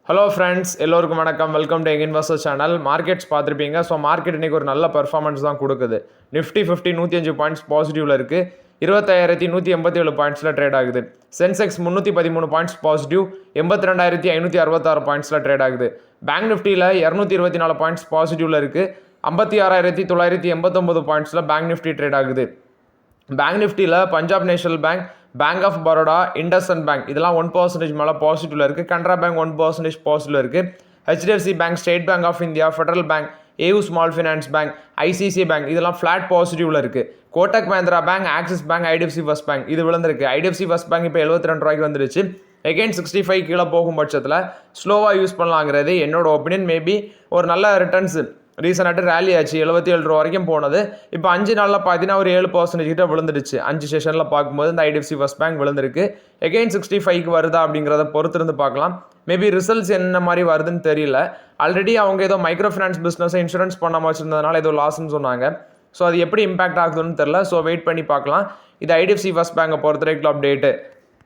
Hello friends, எல்லோருக்கும் வணக்கம். Welcome to investor channel. Markets பார்த்துருப்பீங்க. ஸோ மார்க்கெட் இன்றைக்கி ஒரு நல்ல பர்ஃபார்மன்ஸ் தான் கொடுக்குது. நிஃப்டி 50 105 பாயிண்ட்ஸ் பாசிட்டிவில் இருக்குது. 25,187 பாயிண்ட்ஸில் ட்ரேட் ஆகுது. சென்செக்ஸ் 313 பாயிண்ட்ஸ் பாசிட்டிவ், 82,566 பாயிண்ட்ஸில் ட்ரேட் ஆகுது. பேங்க் நிஃப்டியில் 224 பாயிண்ட்ஸ் பாசிட்டிவில் இருக்குது. 56,989 பாயிண்ட்ஸில் பேங்க் நிஃப்டி ட்ரேட் ஆகுது. பேங்க் நிஃப்டியில் Punjab National Bank, Bank of Baroda, IndusInd Bank இதெல்லாம் 1% மேலே பாசிட்டிவில் இருக்குது. கனரா பேங்க் 1% பாசிட்டிவில் இருக்குது. HDFC bank, State Bank of India, federal bank, AU small finance bank, ICC bank இதெல்லாம் ஃப்ளாட் பாசிட்டிவில் இருக்குது. Kotak Mahindra bank, Axis bank, IDFC first bank இது விழுந்திருக்கு. ஐடிஎஃப்சி ஃபர்ஸ்ட் பேங்க் இப்போ 72 ரூபாய்க்கு வந்துருச்சு. அகெயின் 65 கீழே போகும் பட்சத்தில் ஸ்லோவாக யூஸ் பண்ணலாங்கிறது என்னோட ஒப்பீனியன். மேபி ஒரு நல்ல ரிட்டர்ன்ஸ் ரீசனாட்டு ரேலி ஆச்சு, 77 ரூபா வரைக்கும் போனது. இப்போ 5 நாளில் பார்த்தீங்கன்னா ஒரு 7% கிட்ட விழுந்துடுச்சு. 5 செஷனில் பார்க்கும்போது இந்த ஐடிஎஃப்சி ஃபர்ஸ்ட் பேங்க் விழுந்திருக்கு. எகெயின் 65க்கு வருதா அப்படிங்கிறத பொறுத்திருந்து பார்க்கலாம். மேபி ரிசல்ட்ஸ் என்ன மாதிரி வருதுன்னு தெரியல. ஆல்ரெடி அவங்க ஏதோ மைக்ரோ ஃபினான்ஸ் பிஸ்னஸை இன்சூரன்ஸ் பண்ணாமல் வச்சிருந்ததுனால ஏதோ லாஸ்ன்னு சொன்னாங்க. ஸோ அது எப்படி இம்பாக்ட் ஆகுதுன்னு தெரில. ஸோ வெயிட் பண்ணி பார்க்கலாம். இது ஐடிஎஃப்சி ஃபர்ஸ்ட் பேங்கை பொறுத்த வரைக்கும் அப்டேட்டு.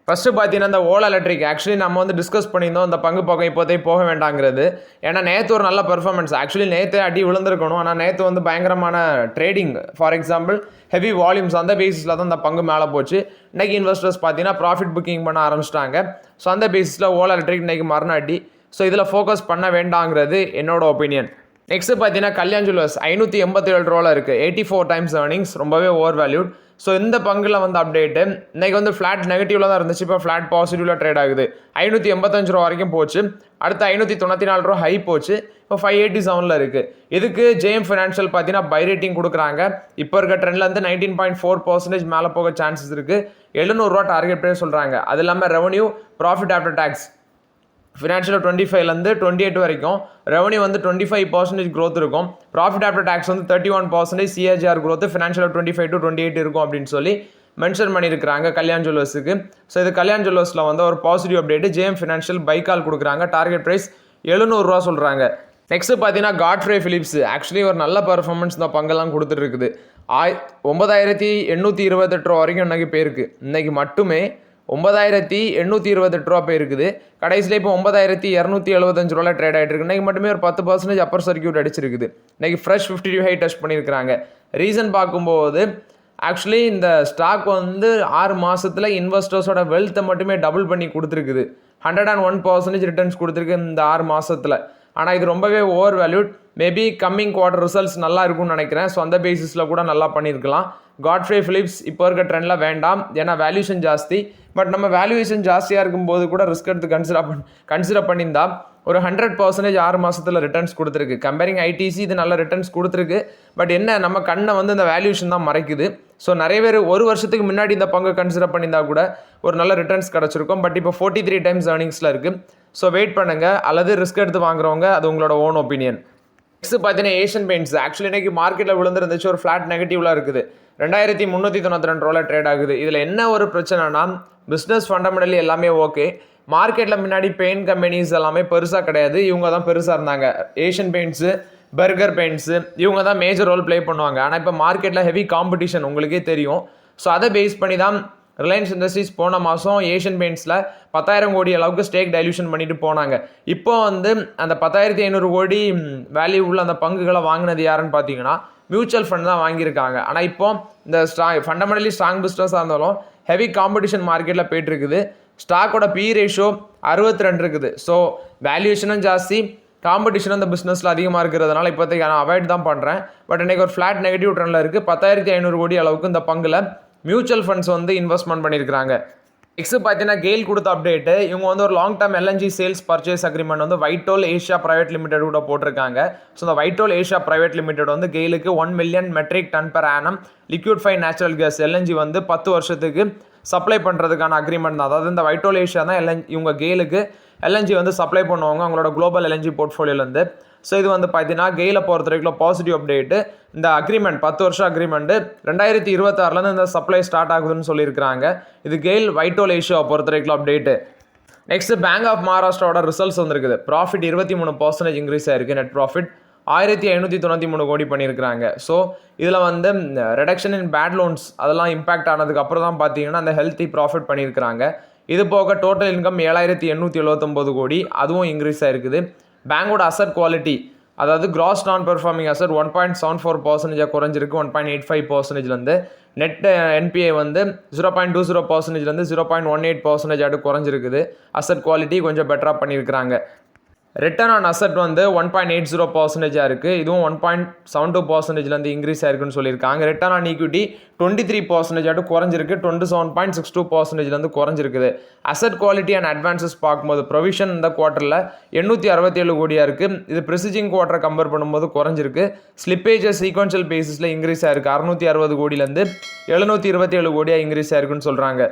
ஃபஸ்ட்டு பார்த்தீங்கன்னா இந்த ஓலா எலக்ட்ரிக் ஆக்சுவலி நம்ம டிஸ்கஸ் பண்ணியிருந்தோம் இந்த பங்கு பக்கம் இப்போதைக்கு போக வேண்டாங்கிறது. ஏன்னா நேற்று ஒரு நல்ல பெர்ஃபார்மன்ஸ், ஆக்சுவலி நேற்று அடி விழுந்திருக்கணும். ஆனால் நேற்று பயங்கரமான trading, for example heavy volumes, அந்த பேசிஸில் தான் இந்த பங்கு மேலே போச்சு. இன்றைக்கி இன்வெஸ்டர்ஸ் பார்த்தீங்கன்னா ப்ராஃபிட் புக்கிங் பண்ண ஆரம்பிச்சிட்டாங்க. ஸோ அந்த பேசிஸில் ஓலா எலக்ட்ரிக் இன்றைக்கி மறுநாடி. ஸோ இதில் ஃபோக்கஸ் பண்ண வேண்டாங்கிறது என்னோட ஒப்பீனியன். நெக்ஸ்ட்டு பார்த்தீங்கன்னா கல்யாண் ஜுவல்லர்ஸ் 587 ரூபாவில் இருக்குது. 84 டைம்ஸ் ஏர்னிங்ஸ், ரொம்பவே ஓவர் வேல்யூட். ஸோ இந்த பங்கில் அப்டேட்டு இன்றைக்கி ஃப்ளாட் நெகட்டிவில் தான் இருந்துச்சு. இப்போ ஃப்ளாட் பாசிட்டிவில் ட்ரேட் ஆகுது. 585 ரூபா வரைக்கும் போச்சு. அடுத்து 594 ரூபா ஹை போச்சு. இப்போ 587 இருக்குது. இதுக்கு ஜேஎம் ஃபினான்ஷியல் பார்த்தீங்கன்னா பை ரேட்டிங் கொடுக்குறாங்க. இப்போ இருக்க ட்ரெண்ட்லேருந்து 19.4% மேலே போக சான்சஸ் இருக்குது. 700 ரூபா டார்கெட் பண்ணி சொல்கிறாங்க. அது இல்லாமல் revenue, profit after tax financial 25லேருந்து 28 வரைக்கும் ரெவன்யூ 25% க்ரோத் இருக்கும். Profit after tax 31% CAGR growth financial 25 to 28 இருக்கும் அப்படின்னு சொல்லி மென்ஷன் பண்ணியிருக்கிறாங்க கல்யாண் ஜுவல்லர்ஸுக்கு. ஸோ இது கல்யாண் ஜுவல்லர்ஸில் ஒரு பாசிட்டிவ் அப்டேட். ஜேஎம் ஃபினான்ஷியல் பைக்கால் கொடுக்குறாங்க. டார்கெட் ப்ரைஸ் 700 ரூபா சொல்கிறாங்க. நெக்ஸ்ட் பார்த்தீங்கன்னா காட்ஃப்ரே ஃபிலிப்ஸ் ஆக்சுவலி ஒரு நல்ல பர்ஃபார்மன்ஸ் இந்த பங்கெல்லாம் கொடுத்துட்டு இருக்குது. 9,828 ரூபா வரைக்கும் இன்றைக்கி போயிருக்கு. இன்றைக்கி மட்டுமே 9,828 ரூபா போயிருக்குது. கடைசியில் இப்போ 9,275 ரூபாயில் ட்ரேட் ஆகிட்டு இருக்கு. இன்றைக்கி மட்டுமே ஒரு 10% அப்பர் சர்க்கியூட் அடிச்சிருக்குது. இன்றைக்கி ஃப்ரெஷ் 50 ஹை டச் பண்ணியிருக்கிறாங்க. ரீசன் பார்க்கும்போது ஆக்சுவலி இந்த ஸ்டாக் 6 மாதத்தில் இன்வெஸ்டர்ஸோட வெல்த்தை மட்டுமே டபுள் பண்ணி கொடுத்துருக்குது. 101% ரிட்டர்ன்ஸ் கொடுத்துருக்கு இந்த 6 மாதத்தில். ஆனால் இது ரொம்பவே over valued. Maybe coming quarter results நல்லா இருக்கும்னு நினைக்கிறேன். ஸோ அந்த பேசிஸில் கூட நல்லா பண்ணியிருக்கலாம். காட்ஃப்ரே ஃபிலிப்ஸ் இப்போ இருக்க ட்ரெண்டில் வேண்டாம், ஏன்னா வேல்யூஷன் ஜாஸ்தி. பட் நம்ம வேல்யூவேஷன் ஜாஸ்தியாக இருக்கும்போது கூட ரிஸ்க் எடுத்து கன்சிடர் பண்ணியிருந்தா ஒரு 100% 6 மாதத்தில் ரிட்டர்ன்ஸ் கொடுத்துருக்கு. கம்பேரிங் ஐடிசி இது நல்ல ரிட்டர்ன்ஸ் கொடுத்துருக்கு. பட் என்ன, நம்ம கண்ணை இந்த வேல்யூஷன் தான் மறைக்குது. ஸோ நிறைய பேர் ஒரு வருஷத்துக்கு முன்னாடி இந்த பங்கு கன்சிடர் பண்ணியிருந்தா கூட ஒரு நல்ல ரிட்டர்ன்ஸ் கிடச்சிருக்கும். பட் இப்போ 43 டைம்ஸ் ஏர்னிங்ஸில் இருக்குது. ஸோ வெயிட் பண்ணுங்கள், அல்லது ரிஸ்க் எடுத்து வாங்குறவங்க அது உங்களோட ஓன் ஒப்பீனியன். நெக்ஸ்ட் பார்த்தீங்கன்னா ஏஷியன் பெயிண்ட்ஸ் ஆக்சுவலி இன்றைக்கி மார்க்கெட்டில் விழுந்துருந்துச்சு. ஒரு ஃப்ளாட் நெகட்டிவ்ல இருக்குது. 2,392 ரூபாயில் ட்ரேட் ஆகுது. இதில் என்ன ஒரு பிரச்சனைனா, பிஸ்னஸ் ஃபண்டமெண்டலி எல்லாமே ஓகே. மார்க்கெட்டில் முன்னாடி பெயிண்ட் கம்பெனிஸ் எல்லாமே பெருசாக கிடையாது, இவங்க தான் பெருசாக இருந்தாங்க. ஏஷியன் பெயிண்ட்ஸு, பர்கர் பெயிண்ட்ஸு இவங்க தான் மேஜர் ரோல் ப்ளே பண்ணுவாங்க. ஆனால் இப்போ மார்க்கெட்டில் ஹெவி காம்படிஷன் உங்களுக்கே தெரியும். ஸோ அதை பேஸ் பண்ணி தான் ரிலையன்ஸ் இண்டஸ்ட்ரீஸ் போன மாதம் ஏஷியன் பெயிண்ட்ஸில் 10,000 கோடி அளவுக்கு ஸ்டேக் டைல்யூஷன் பண்ணிட்டு போனாங்க. இப்போ அந்த 10,500 கோடி வேல்யூ உள்ள அந்த பங்குகளை வாங்கினது யாருன்னு பார்த்தீங்கன்னா மியூச்சுவல் ஃபண்ட் தான் வாங்கியிருக்காங்க. ஆனால் இப்போ இந்த ஃபண்டமெண்டலி ஸ்ட்ராங் பிஸ்னஸாக இருந்தாலும் ஹெவி காம்படிஷன் மார்க்கெட்டில் போயிட்டுருக்குது. ஸ்டாக்கோட பி ரேஷியோ 62 இருக்குது. ஸோ வேல்யூஷனும் ஜாஸ்தி, காம்படிஷனும் இந்த பிஸ்னஸில் அதிகமாக இருக்கிறதுனால இப்போதைக்கு நான் அவாய்ட் தான் பண்ணுறேன். பட் இன்றைக்கி ஒரு ஃப்ளாட் நெகட்டிவ் ட்ரெண்டில் இருக்குது. 10,500 கோடி அளவுக்கு இந்த பங்கில் மியூச்சுவல் ஃபண்ட்ஸ் இன்வெஸ்ட்மெண்ட் பண்ணியிருக்காங்க. நெக்ஸ்ட் பார்த்தீங்கன்னா கெயில் கொடுத்த அப்டேட்டு. இவங்க ஒரு long term LNG sales purchase agreement Vitol Asia private limited கூட போட்டிருக்காங்க. ஸோ இந்த வைட்டோல் ஏஷியா பிரைவேட் லிமிடெட் கெயிலுக்கு 1 million metric ton per annum liquefied natural gas LNG 10 வருஷத்துக்கு சப்ளை பண்ணுறதுக்கான அக்ரிமெண்ட் தான். அதாவது இந்த வைட்டோல் ஏஷியா தான் இவங்க கெயிலுக்கு எல்என்ஜி சப்ளை பண்ணுவாங்க அவங்களோட குளோபல் எல்என்ஜி போர்ட்ஃபோலியோலேருந்து. ஸோ இது பார்த்தீங்கன்னா கெயிலை பொறுத்த வரைக்கும் பாசிட்டிவ் அப்டேட்டு. இந்த அக்ரிமெண்ட் 10 வருஷம் அக்ரிமெண்ட்டு 2026 இந்த சப்ளை ஸ்டார்ட் ஆகுதுன்னு சொல்லியிருக்கிறாங்க. இது கெயில் வைட்டோல் ஏஷியாவை பொறுத்த வரைக்கும் அப்டேட்டு. நெக்ஸ்ட் பேங்க் ஆஃப் மகாராஷ்டிராவோட ரிசல்ட்ஸ் வந்திருக்குது. ப்ராஃபிட் 23% இன்க்ரீஸ் ஆயிருக்கு. நெட் ப்ராஃபிட் 1,593 கோடி பண்ணியிருக்கிறாங்க. ஸோ இதில் ரெடக்ஷன் இன் பேட் லோன்ஸ் அதெல்லாம் இம்பாக்ட் ஆனதுக்கு அப்புறம் தான் பார்த்தீங்கன்னா அந்த ஹெல்த்தி ப்ராஃபிட் பண்ணியிருக்கிறாங்க. இது போக டோட்டல் இன்கம் 7879 கோடி, அதுவும் இன்க்ரீஸ் ஆயிருக்குது. பேங்கோட அசட் குவாலிட்டி, அதாவது கிராஸ் நான் பெர்ஃபார்மிங் அசட் 1.74% குறைஞ்சிருக்கு 1.85%. நெட் என்பிஐ வந்து 0.20%, 0.18% குறைஞ்சிருக்குது. அசட் குவாலிட்டி கொஞ்சம் பெட்டராக பண்ணியிருக்கிறாங்க. ரிட்டர்ன் ஆன் அசட் வந்து 1.80% இருக்குது, இதுவும் 1.72% இன்க்ரீஸ் ஆயிருக்குன்னு சொல்லியிருக்காங்க. ரிட்டர்ன் ஆன் ஈக்விட்டி 23% குறைஞ்சிருக்கு, 27.62% குறைஞ்சிருக்குது. அசட் குவாலிட்டி அண்ட் அட்வான்சஸ் பார்க்கும்போது ப்ரொவிஷன் இந்த குவார்ட்டரில் 867 கோடியாக இருக்குது, இது ப்ரிசிஜிங் குவார்ட்டரை கம்பேர் பண்ணும்போது குறைஞ்சிருக்கு. ஸ்லிப்பேஜஸ் சீக்வன்ஷியல் பேசிஸில் இன்க்ரீஸ் ஆயிருக்கு, 660 கோடியிலேருந்து 727 கோடியாக இன்க்ரீஸ் ஆயிருக்குன்னு சொல்கிறாங்க.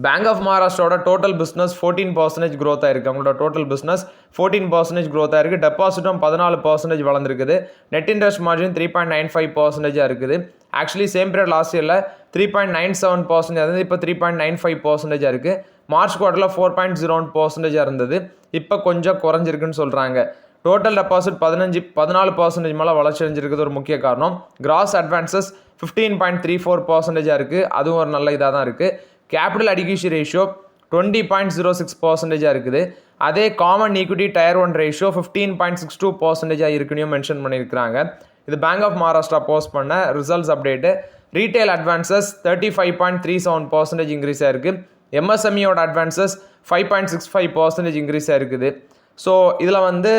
பேங்க் ஆஃப் மகாராஷ்டிராவோட டோட்டல் பிஸ்னஸ் 14% க்ரோத் ஆயிருக்கு. அவங்களோட டோட்டல் பிஸ்னஸ் 14% க்ரோத் ஆயிருக்கு. டெபாசிட்டும் 14% வளர்ந்துருக்குது. நெட் இன்ட்ரெஸ்ட் மார்ஜின் 3.95% இருக்குது. ஆக்சுவலி சேம் பீரியட் லாஸ்ட் இயரில் 3.97% இருந்தது, இப்போ 3.95% இருக்குது. மார்ச் குவார்ட்டரில் 4.01% இருந்தது, இப்போ கொஞ்சம் குறைஞ்சிருக்குன்னு சொல்கிறாங்க. டோட்டல் டெபாசிட் 14% மேலே வளர்ச்சி அடைஞ்சிருக்குது ஒரு முக்கிய காரணம். கிராஸ் அட்வான்சஸ் 15.34% இருக்குது, அதுவும் ஒரு நல்ல இதாக தான் இருக்குது. கேபிட்டல் அடிக்யூசி ரேஷியோ 20.06% இருக்குது. அதே காமன் ஈக்விட்டி டயர் 1 ரேஷியோ 15.62% இருக்குன்னு மென்ஷன் பண்ணியிருக்கிறாங்க. இது பேங்க் ஆஃப் மகாராஷ்டிரா போஸ்ட் பண்ண results update. Retail advances 35.37% increase ஆயிருக்கு. எம்எஸ்எம்இயோட அட்வான்சஸ் 5.65% இன்க்ரீஸ் ஆயிருக்குது. ஸோ இதில் வந்து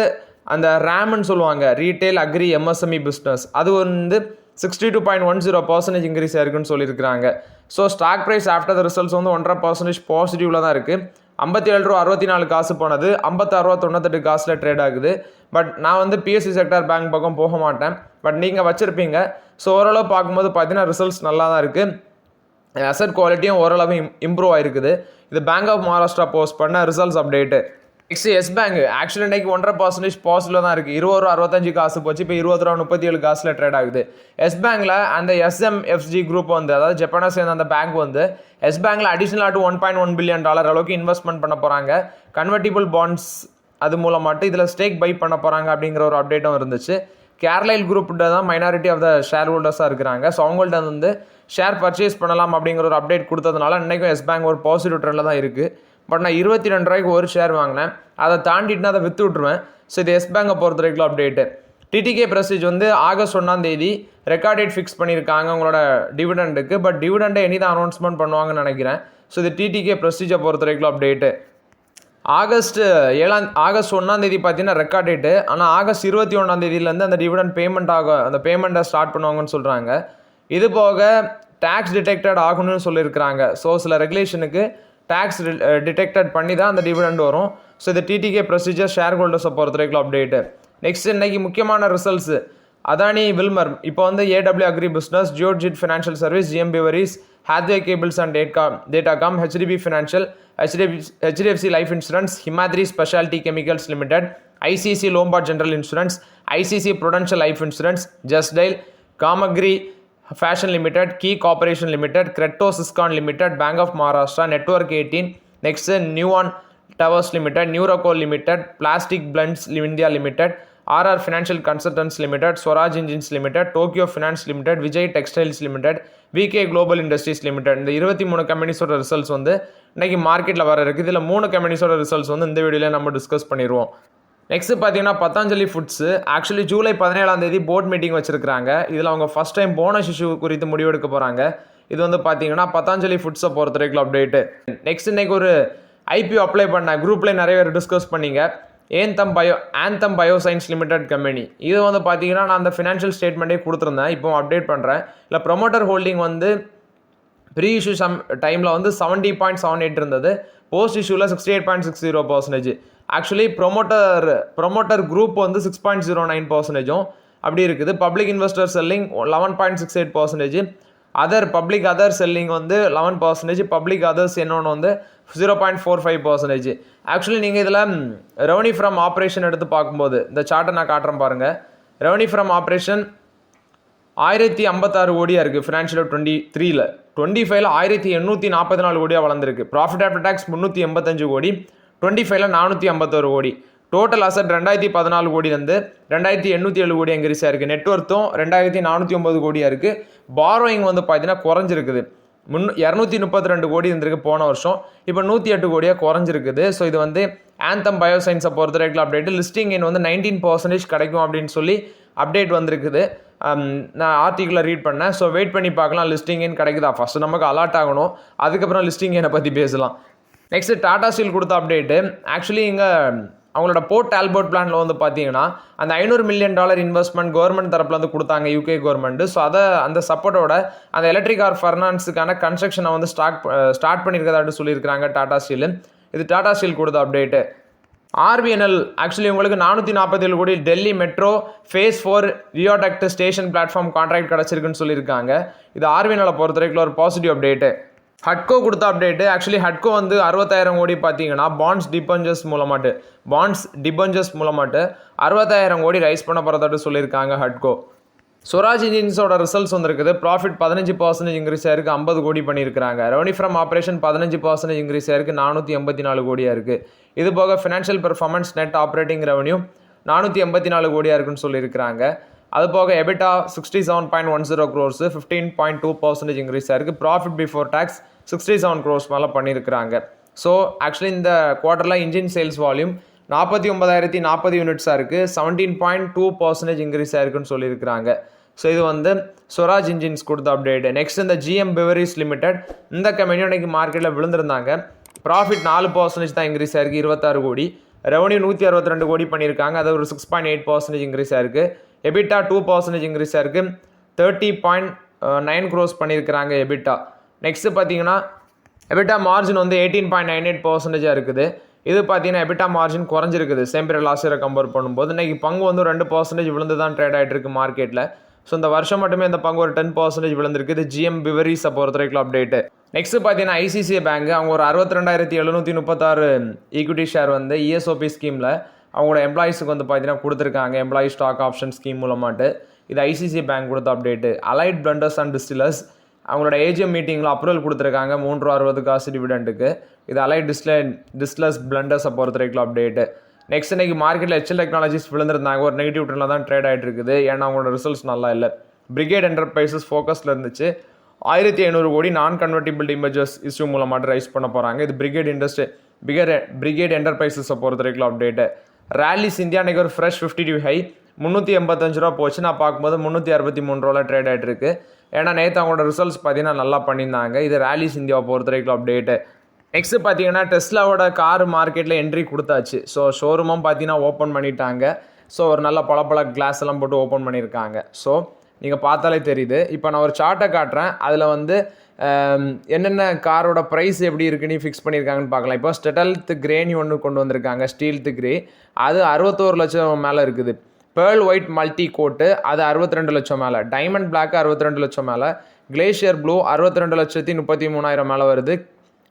அந்த ரேம்னு சொல்லுவாங்க, ரீட்டைல் அக்ரி எம்எஸ்எம்இ பிஸ்னஸ், அது வந்து 62.10% இன்க்ரீஸ் ஆயிருக்குன்னு சொல்லியிருக்கிறாங்க. So stock price after the results வந்து 1.5% பாசிட்டிவில் தான் இருக்குது. 57.64 போனது 56.98 ட்ரேட் ஆகுது. பட் நான் வந்து பிஎஸ்சி செக்டார் பேங்க் பக்கம் போக மாட்டேன், பட் நீங்கள் வச்சுருப்பீங்க. ஸோ ஓரளவு பார்க்கும்போது பார்த்தீங்கன்னா ரிசல்ட்ஸ் நல்லா தான் இருக்குது. அசட் குவாலிட்டியும் ஓரளவு இம்ப்ரூவ் ஆயிருக்குது. இது பேங்க் ஆஃப் மகாராஷ்டிரா போஸ்ட் பண்ண results update. Next yes bank actually இன்றைக்கி 1.5% பாசிட்டிவில் தான் இருக்குது. 20.65 போச்சு, இப்போ 20.37 ட்ரேட் ஆகுது. எஸ் பேங்க்கில் அந்த எஸ்எம்எஃப்ஜி குரூப் வந்து, அதாவது ஜப்பானை சேர்ந்த அந்த பேங்க் வந்து எஸ் பேங்க்கில் அடிஷ்னலாக $1.1 பில்லியன் அளவுக்கு இன்வெஸ்ட்மெண்ட் பண்ண போகிறாங்க. கன்வெர்ட்டிபிள் பாண்ட்ஸ் அது மூலமாட்டு இதில் ஸ்டேக் பை பண்ண போகிறாங்க அப்படிங்கிற ஒரு அப்டேட்டும் இருந்துச்சு. கேர்லைல் குரூப் தான் மைனாரிட்டி ஆஃப் த ஷேர் ஹோல்டர்ஸாக இருக்கிறாங்க. ஸோ அவங்கள்ட்ட வந்து ஷேர் பர்ச்சேஸ் பண்ணலாம் அப்படிங்கிற ஒரு அப்டேட் கொடுத்ததுனால இன்றைக்கும் எஸ் பேங்க் ஒரு பாசிட்டிவ் ட்ரெண்டில் தான் இருக்குது. பட் நான் 22 ரூபாய்க்கு ஒரு ஷேர் வாங்கினேன், அதை தாண்டிட்டுனா அதை விற்று விட்ருவேன். ஸோ இது எஸ் பேங்கை பொறுத்த வரைக்கும் அப்டேட்டு. டிடிகே பிரஸ்டீஜ் வந்து ஆகஸ்ட் 1 ரெக்கார்ட் டேட் ஃபிக்ஸ் பண்ணியிருக்காங்க உங்களோட டிவிடெண்டுக்கு. பட் டிவிடெண்டை இனி தான் அனௌன்ஸ்மெண்ட் பண்ணுவாங்கன்னு நினைக்கிறேன். ஸோ இது டிடிகே பிரஸ்டீஜை பொறுத்த வரைக்கும் அப்டேட்டு. ஆகஸ்ட் 1 பார்த்தீங்கன்னா ரெக்கார்ட் டேட்டு. ஆனால் ஆகஸ்ட் 21 அந்த டிவிடெண்ட் பேமெண்ட் அந்த பேமெண்ட்டை ஸ்டார்ட் பண்ணுவாங்கன்னு சொல்கிறாங்க. இது போக டேக்ஸ் டிடெக்டட் ஆகணும்னு சொல்லியிருக்கிறாங்க. ஸோ சில ரெகுலேஷனுக்கு டேக்ஸ் டிடெக்டட் பண்ணி தான் அந்த டிவிடெண்ட் வரும். ஸோ இது டிடிகே ப்ரொசீஜர் ஷேர் ஹோல்டர்ஸை பொறுத்த வரைக்கும் அப்டேட்டு. நெக்ஸ்ட் இன்னைக்கு முக்கியமான ரிசல்ட்ஸ். அதானி வில்மர் இப்போ வந்து A W agri business, Geojit financial service, G M breweries, Hathway cables and Datacom, HDB financial, HDFC life insurance, Himadri speciality chemicals limited, ICC Lombard general insurance, ICC prudential life insurance, ஜஸ்டைல், காமக்ரி fashion limited, கீ corporation limited, Kretto Syscon limited, bank of Maharashtra, network 18, next Neuon towers limited, நியூரோகோ limited, plastic blends India limited, RR financial consultants limited, Swaraj engines limited, Tokyo finance limited, Vijay textiles limited, VK global industries limited. இந்த 23 கம்பெனிஸோட results வந்து இன்னைக்கு மார்க்கெட்டில் வர இருக்குது. இதில் 3 கம்பெனிஸோட results வந்து இந்த வீடியோவில் நம்ம டிஸ்கஸ் பண்ணிடுவோம். நெக்ஸ்ட் பார்த்தீங்கன்னா Patanjali foods actually July 17 board meeting வச்சுருக்காங்க. இதில் அவங்க ஃபஸ்ட் டைம் போனஸ் இஷ்யூ குறித்து முடிவெடுக்க போகிறாங்க. இது வந்து பார்த்தீங்கன்னா பத்தாஞ்சலி ஃபுட்ஸை பொறுத்த வரைக்கும் அப்டேட்டு. நெக்ஸ்ட் இன்னைக்கு ஒரு ஐபிஓ அப்ளை பண்ண குரூப்பில் நிறைய பேர் டிஸ்கஸ் பண்ணிங்க. Anthem bioscience limited company. இது வந்து பார்த்தீங்கன்னா நான் அந்த ஃபினான்ஷியல் ஸ்டேட்மெண்ட்டே கொடுத்துருந்தேன், இப்போ அப்டேட் பண்ணுறேன். இல்லை ப்ரொமோட்டர் ஹோல்டிங் வந்து ப்ரீ இஷ்யூ டைமில் வந்து 70.78 இருந்தது, போஸ்ட் இஷ்யூவில் 68.60%. ஆக்சுவலி ப்ரொமோட்டர் குரூப் வந்து 6.09% அப்படி இருக்குது. Public investor selling 11.68%, other selling வந்து 11%, பப்ளிக் அதர்ஸ் என்னொன்று வந்து 0.45%. ஆக்சுவலி நீங்கள் இதில் ரெவன்யூ ஃப்ரம் ஆப்ரேஷன் எடுத்து பார்க்கும்போது இந்த சார்ட்டை நான் காட்டுறேன் பாருங்கள். ரெவன்யூ ஃப்ரம் ஆப்ரேஷன் 1056 கோடியாக இருக்குது ஃபினான்ஷியல் 23. 25 1844 கோடியாக வளர்ந்துருக்கு. ப்ராஃபிட் ஆஃப்டர் டேக்ஸ் 385 கோடி, 25 451 கோடி. டோட்டல் அசட் 2014 கோடியிலேருந்து 2807 கோடி இன்க்ரீஸாக இருக்குது. நெட்வொர்த்தும் 2409 கோடியாக இருக்குது. பாரோயிங் வந்து பார்த்தீங்கன்னா குறைஞ்சிருக்குது. 232 கோடி இருந்திருக்கு போன வருஷம். இப்போ 108 கோடியாக குறைஞ்சிருக்குது. ஸோ இது வந்து ஆந்தம் பயோசைன்ஸை பொறுத்த வரைக்கும் அப்டேட்டு. லிஸ்டிங் எண் வந்து 19% கிடைக்கும் அப்படின்னு சொல்லி அப்டேட் வந்திருக்குது. நான் ஆர்டிக்கிளை ரீட் பண்ணேன். ஸோ வெயிட் பண்ணி பார்க்கலாம் லிஸ்டிங் எண் கிடைக்குதா. ஃபஸ்ட்டு நமக்கு அலர்ட் ஆகணும், அதுக்கப்புறம் லிஸ்டிங் எண்ணை பற்றி பேசலாம். நெக்ஸ்ட் டாடா ஸ்டீல் கொடுத்த அப்டேட்டு. ஆக்சுவலி இங்கே அவங்களோட போர்ட் ஆல்பர்ட் பிளான்ல வந்து பார்த்தீங்கன்னா அந்த $500 மில்லியன் இன்வெஸ்ட்மெண்ட் கவர்மெண்ட் தரப்பில் வந்து கொடுத்தாங்க யூகே கவர்மெண்ட். ஸோ அதை அந்த சப்போர்ட்டோட அந்த எலக்ட்ரிக் ஆர் ஃபர்னான்ஸுக்கான கன்ஸ்ட்ரக்ஷனை வந்து ஸ்டார்ட் பண்ணியிருக்கதாட்டு சொல்லியிருக்காங்க டாடா ஸ்டீல். இது டாடா ஸ்டீல் கொடுத்த அப்டேட்டு. ஆர்பிஎன்எல் ஆக்சுவலி உங்களுக்கு 447 crore Delhi metro phase 4 viaduct station platform contract கிடச்சிருக்குன்னு சொல்லியிருக்காங்க. இது ஆர்பிஎன்எலை பொறுத்த வரைக்கும் ஒரு பாசிட்டிவ் அப்டேட்டு. ஹட்கோ கொடுத்த அப்டேட்டு. ஆக்சுவலி ஹட்கோ வந்து 60,000 கோடி பார்த்தீங்கன்னா பாண்ட்ஸ் டிபஞ்சர்ஸ் மூலமாட்டு 60,000 கோடி ரைஸ் பண்ண போகிறதாட்டு சொல்லியிருக்காங்க ஹட்கோ. ஸ்வராஜ் இன்ஜின்ஸோட ரிசல்ட்ஸ் வந்துருக்குது. ப்ராஃபிட் 15% இன்க்ரீஸ் ஆயிருக்கு, 50 கோடி பண்ணியிருக்காங்க. ரெவன்யூ ஃப்ரம் ஆப்ரேஷன் 15% இன்க்ரீஸ் ஆயிருக்கு, 484 கோடியாக இருக்குது. இது போக financial performance net operating revenue 484 கோடியாக இருக்குன்னு சொல்லியிருக்காங்க. அது போக எபிட்டா 67.10 crores 15.2% இன்க்ரீஸ் ஆயிருக்கு. ப்ராஃபிட் பிஃபோர் டேக்ஸ் 67 crores மேலே பண்ணியிருக்கிறாங்க. ஸோ ஆக்சுவலி இந்த குவார்ட்டரில் இன்ஜின் சேல்ஸ் வால்யூம் 49,040 யூனிட்ஸாக இருக்குது, 17.2% இன்க்ரீஸ் ஆயிருக்குன்னு சொல்லியிருக்கிறாங்க. ஸோ இது வந்து ஸ்வராஜ் இன்ஜின்ஸ் கொடுத்த அப்டேட். நெக்ஸ்ட் இந்த ஜிஎம் பிவரீஸ் லிமிடெட், இந்த கம்பெனியும் இன்றைக்கி மார்க்கெட்டில் விழுந்திருந்தாங்க. ப்ராஃபிட் 4% தான் இன்க்ரீஸ் ஆயிருக்கு, 26 கோடி. ரெவன்யூ 162 கோடி பண்ணியிருக்காங்க, அது ஒரு 6.8% இன்க்ரீஸ் ஆயிருக்கு. எபிட்டா 2% இன்க்ரீஸ் ஆயிருக்கு, 30.9 crores பண்ணியிருக்கிறாங்க எபிட்டா. நெக்ஸ்ட்டு பார்த்தீங்கன்னா எபிட்டா மார்ஜின் வந்து 18.98% இருக்குது. இது பார்த்தீங்கன்னா எபிட்டா மார்ஜின் குறைஞ்சிருக்குது சேம் பீரியட் லாஸ்ட் இயரை கம்பேர் பண்ணும்போது. இன்றைக்கி பங்கு வந்து 2% விழுந்து தான் ட்ரேட் ஆகிட்டு இருக்கு மார்க்கெட்டில். ஸோ இந்த வருஷம் மட்டுமே இந்த பங்கு ஒரு 10% விழுந்திருக்கு. இது ஜிஎம் பிவரீஸை பொறுத்த வரைக்கும் அப்டேட்டு. நெக்ஸ்ட் பார்த்தீங்கன்னா ஐசிசிஐ பேங்க், அவங்க ஒரு 62,736 ஈக்விட்டி ஷேர் வந்து இஎஸ்ஓபி ஸ்கீமில் அவங்களோட எம்ப்ளாயிஸுக்கு வந்து பார்த்தீங்கன்னா கொடுத்துருக்காங்க, எம்ப்ளாயி ஸ்டாக் ஆப்ஷன் ஸ்கீம் மூலமாட்டு. இது ஐசிசிஐ பேங்க் கொடுத்த அப்டேட்டு. அலைட் பிளண்டர்ஸ் அண்ட் டிஸ்டிலர்ஸ் அவங்களோட ஏஜிஎம் மீட்டிங்கில் அப்ரூவல் கொடுத்துருக்காங்க 3.60 காசு டிவிடெண்டுக்கு. இது அலைட் டிஸ்டிலர்ஸ் பிளண்டர்ஸை பொறுத்த வரைக்கும் அப்டேட்டு. நெக்ஸ்ட் இன்னைக்கு மார்க்கெட்டில் ஹெச்எல் டெக்னாலஜிஸ் விழுந்திருந்தாங்க, ஒரு நெகட்டிவ் ட்ரெண்டில் தான் ட்ரேட் ஆகிட்டு இருக்குது. ஏன்னா அவங்களோட ரிசல்ட்ஸ் நல்லா இல்லை. பிரிகேட் என்டர்பிரைசஸ் ஃபோக்கஸில் இருந்துச்சு, 1,500 கோடி நான் கன்வெர்ட்டிபிள் டிபென்ச்சர்ஸ் இஷ்யூ மூலமாக ரைஸ் பண்ண போகிறாங்க. இது பிரிகேட் என்டர்பிரைசஸை பொறுத்த வரைக்கும் அப்டேட்டு. ராலிஸ் இந்தியா இன்றைக்கி ஒரு ஃப்ரெஷ் 52 ஹை 385 ரூபா போச்சு. நான் பார்க்கும்போது 363 ரூபாவில் ட்ரேட் ஆகிட்டு இருக்கு. ஏன்னா நேற்று அவங்களோட ரிசல்ட்ஸ் பார்த்தீங்கன்னா நல்லா பண்ணியிருந்தாங்க. இது ராலிஸ் இந்தியாவை பொறுத்த வரைக்கும் அப்டேட்டு. நெக்ஸ்ட் பார்த்தீங்கன்னா டெஸ்லாவோட கார் மார்க்கெட்டில் என்ட்ரி கொடுத்தாச்சு. ஸோ ஷோரூமும் பார்த்தீங்கன்னா ஓப்பன் பண்ணிட்டாங்க. ஸோ ஒரு நல்ல பல கிளாஸ் எல்லாம் போட்டு ஓப்பன் பண்ணியிருக்காங்க. ஸோ நீங்கள் பார்த்தாலே தெரியுது. இப்போ நான் ஒரு சார்ட்டை காட்டுறேன், அதில் வந்து என்னென்ன காரோட ப்ரைஸ் எப்படி இருக்குன்னு ஃபிக்ஸ் பண்ணியிருக்காங்கன்னு பார்க்கலாம். இப்போ ஸ்டெல்த் கிரேன்னு ஒன்று கொண்டு வந்திருக்காங்க, ஸ்டீல்த் கிரே. அது 61 லட்சம் மேலே இருக்குது. பேர்ல் ஒயிட் மல்டி கோட்டு அது 62 லட்சம் மேலே. டைமண்ட் பிளாக் 62 லட்சம் மேலே. கிளேஷியர் ப்ளூ 62,33,000 மேலே வருது.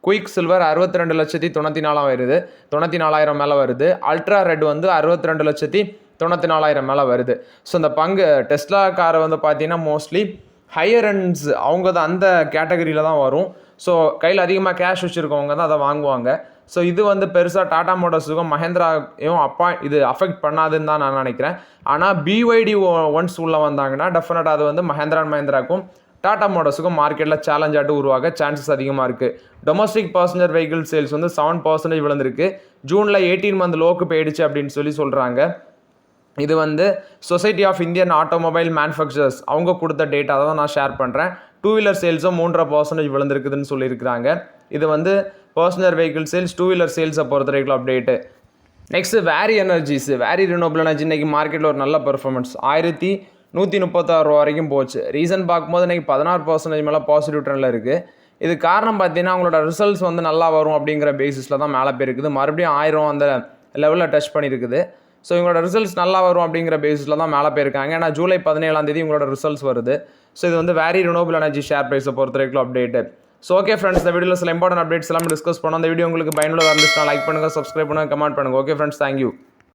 குயிக் சில்வர் 62,94,000 வருது, 94,000 மேலே வருது. அல்ட்ரா ரெட் வந்து 62,94,000 மேலே வருது. ஸோ இந்த பங்கு டெஸ்லா காரை வந்து பார்த்தீங்கன்னா மோஸ்ட்லி ஹையர் எண்ட்ஸ் அவங்க தான் அந்த கேட்டகரியில் தான் வரும். ஸோ கையில் அதிகமாக கேஷ் வச்சுருக்கவங்க தான் அதை வாங்குவாங்க. ஸோ இது வந்து பெருசாக டாடா மோட்டார்ஸுக்கும் மஹேந்திராவையும் இது அஃபெக்ட் பண்ணாதுன்னு தான் நான் நினைக்கிறேன். ஆனால் பிஒய்டி ஒன்ஸ் உள்ளே வந்தாங்கன்னா டெஃபினட்டாக அது வந்து மஹேந்திராவுக்கும் டாடா மோட்டார்ஸுக்கும் மார்க்கெட்டில் சேலஞ்சாட்டு உருவாக சான்சஸ் அதிகமாக இருக்குது. டொமஸ்டிக் பேசஞ்சர் வெஹிக்கிள் சேல்ஸ் வந்து 7% விழுந்திருக்கு. ஜூனில் 18 மந்த் லோக்கு போயிடுச்சு அப்படின்னு சொல்கிறாங்க. இது வந்து society of Indian automobile manufacturers அவங்க கொடுத்த டேட்டா தான் நான் ஷேர் பண்ணுறேன். 2 வீலர் சேல்ஸும் 3.5% விழுந்திருக்குதுன்னு சொல்லியிருக்கிறாங்க. இது வந்து பர்சனல் வெஹிக்கிள் சேல்ஸ், 2 வீலர் சேல்ஸை பொறுத்த வரைக்கும் update. Next Waaree renewable energy இன்றைக்கி மார்க்கெட்டில் ஒரு நல்ல பெர்ஃபார்மன்ஸ் 1,136 ரூபா வரைக்கும் போச்சு. ரீசன் பார்க்கும்போது இன்றைக்கி 16% மேலே பாசிட்டிவ் ட்ரெண்டில் இருக்குது. இது காரணம் பார்த்தீங்கன்னா அவங்களோட ரிசல்ட்ஸ் வந்து நல்லா வரும் அப்படிங்கிற பேசிஸில் தான் மேலே போயிருக்குது. மறுபடியும் 1000 அந்த லெவலில் டச் பண்ணியிருக்குது. ஸோ இவங்களோட ரிசல்ட்ஸ் நல்லா வரும் அப்படிங்கிற பேசிஸில் தான் மேலே போயிருக்காங்க. ஏன்னா ஜூலை 17 இவங்களோட ரிசல்ட்ஸ் வருது. ஸோ இது வந்து வேரி ரினியூவபிள் எனர்ஜி ஷேர் ப்ரைஸை பொறுத்த வரைக்கும் அப்டேட்டு. ஸோ ஓகே ஃப்ரெண்ட்ஸ், இந்த வீடியோவில் சில இம்பார்ட்டன்ட் அப்டேட்ஸ் எல்லாமே டிஸ்கஸ் பண்ணோம். இந்த வீடியோ உங்களுக்கு பயனுள்ளதாக இருந்துச்சுன்னா லைக் பண்ணுங்கள், சப்ஸ்கிரைப் பண்ணுங்கள், கமெண்ட் பண்ணுங்கள். Okay friends, thank you.